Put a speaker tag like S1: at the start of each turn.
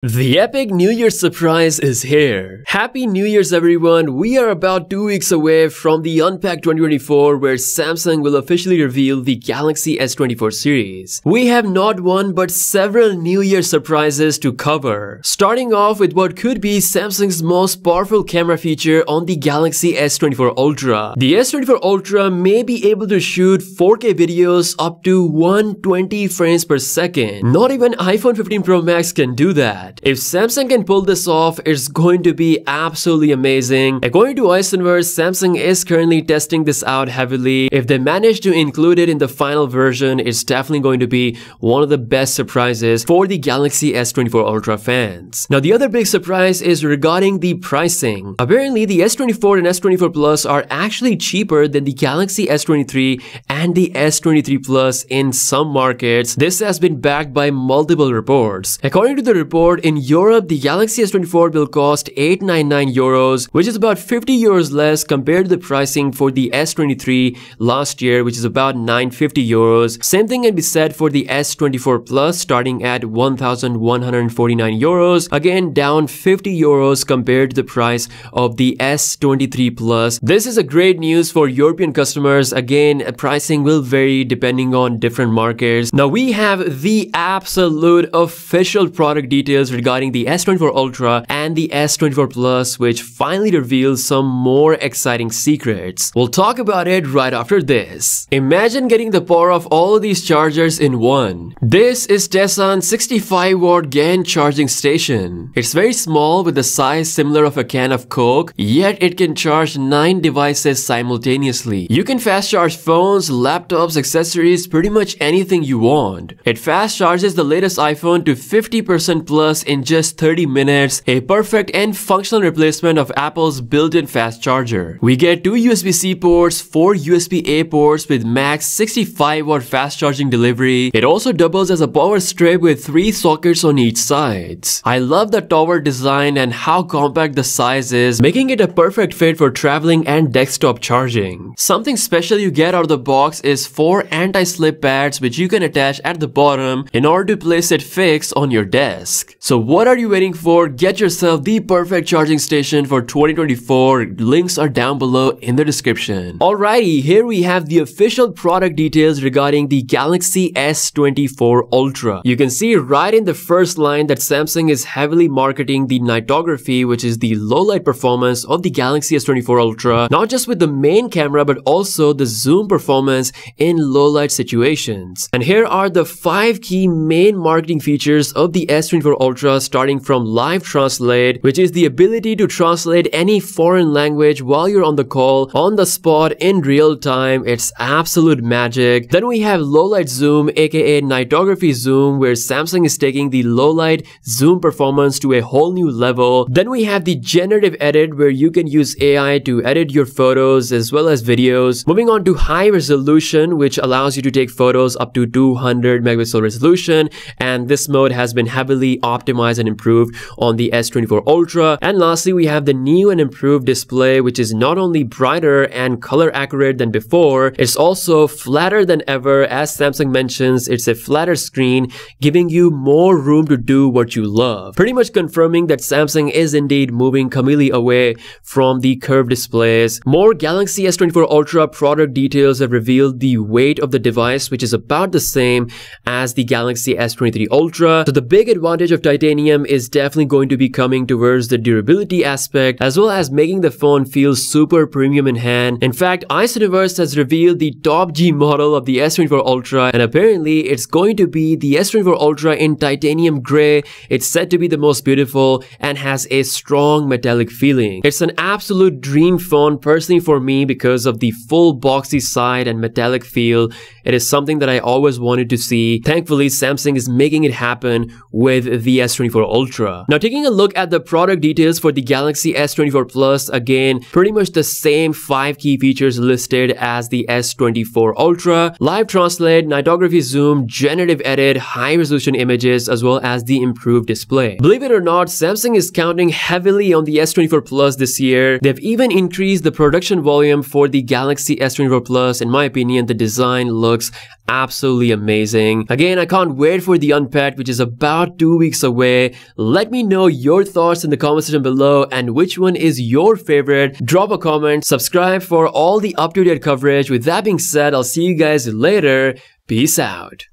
S1: The epic New Year's surprise is here. Happy New Year's everyone. We are about 2 weeks away from the Unpacked 2024 where Samsung will officially reveal the Galaxy S24 series. We have not one but several New Year surprises to cover. Starting off with what could be Samsung's most powerful camera feature on the Galaxy S24 Ultra. The S24 Ultra may be able to shoot 4K videos up to 120 frames per second. Not even iPhone 15 Pro Max can do that. If Samsung can pull this off, it's going to be absolutely amazing. According to Enquiries, Samsung is currently testing this out heavily. If they manage to include it in the final version, it's definitely going to be one of the best surprises for the Galaxy S24 Ultra fans. Now, the other big surprise is regarding the pricing. Apparently, the S24 and S24 Plus are actually cheaper than the Galaxy S23 and the S23 Plus in some markets. This has been backed by multiple reports. According to the report, in Europe, the Galaxy S24 will cost 899 euros, which is about 50 euros less compared to the pricing for the S23 last year, which is about 950 euros. Same thing can be said for the S24 Plus, starting at 1149 euros, again down 50 euros compared to the price of the S23 Plus. This is a great news for European customers. Again, pricing will vary depending on different markets. Now we have the absolute official product details regarding the S24 Ultra and the S24 Plus, which finally reveals some more exciting secrets. We'll talk about it right after this. Imagine getting the power of all of these chargers in one. This is Tessan's 65-watt GAN charging station. It's very small with the size similar of a can of Coke, yet it can charge 9 devices simultaneously. You can fast charge phones, laptops, accessories, pretty much anything you want. It fast charges the latest iPhone to 50% plus in just 30 minutes, a perfect and functional replacement of Apple's built-in fast charger. We get 2 USB-C ports, 4 USB-A ports with max 65-watt fast charging delivery. It also doubles as a power strip with 3 sockets on each side. I love the tower design and how compact the size is, making it a perfect fit for traveling and desktop charging. Something special you get out of the box is 4 anti-slip pads which you can attach at the bottom in order to place it fixed on your desk. So what are you waiting for? Get yourself the perfect charging station for 2024. Links are down below in the description. Alrighty, here we have the official product details regarding the Galaxy S24 Ultra. You can see right in the first line that Samsung is heavily marketing the nightography, which is the low light performance of the Galaxy S24 Ultra, not just with the main camera but also the zoom performance in low light situations. And here are the 5 key main marketing features of the S24 Ultra, starting from live translate, which is the ability to translate any foreign language while you're on the call, on the spot, in real time. It's absolute magic. Then we have low light zoom, aka nightography zoom, where Samsung is taking the low light zoom performance to a whole new level. Then we have the generative edit, where you can use AI to edit your photos as well as videos. Moving on to high resolution, which allows you to take photos up to 200 megapixel resolution, and this mode has been heavily optimized and improved on the S24 Ultra. And lastly, we have the new and improved display, which is not only brighter and color accurate than before, it's also flatter than ever. As Samsung mentions, it's a flatter screen, giving you more room to do what you love. Pretty much confirming that Samsung is indeed moving completely away from the curved displays. More Galaxy S24 Ultra product details have revealed the weight of the device, which is about the same as the Galaxy S23 Ultra. So the big advantage of titanium is definitely going to be coming towards the durability aspect, as well as making the phone feel super premium in hand. In fact, Enquiries has revealed the top G model of the S24 Ultra, and apparently it's going to be the S24 Ultra in titanium gray. It's said to be the most beautiful and has a strong metallic feeling. It's an absolute dream phone personally for me because of the full boxy side and metallic feel. It is something that I always wanted to see. Thankfully, Samsung is making it happen with the S24 Ultra. Now, taking a look at the product details for the Galaxy S24 Plus, again, pretty much the same 5 key features listed as the S24 Ultra. Live translate, nightography zoom, generative edit, high resolution images, as well as the improved display. Believe it or not, Samsung is counting heavily on the S24 Plus this year. They've even increased the production volume for the Galaxy S24 Plus. In my opinion, the design looks absolutely amazing. Again, I can't wait for the Unpacked, which is about 2 weeks away. away. Let me know your thoughts in the comment section below and which one is your favorite. Drop a comment, subscribe for all the up-to-date coverage. With that being said, I'll see you guys later. Peace out.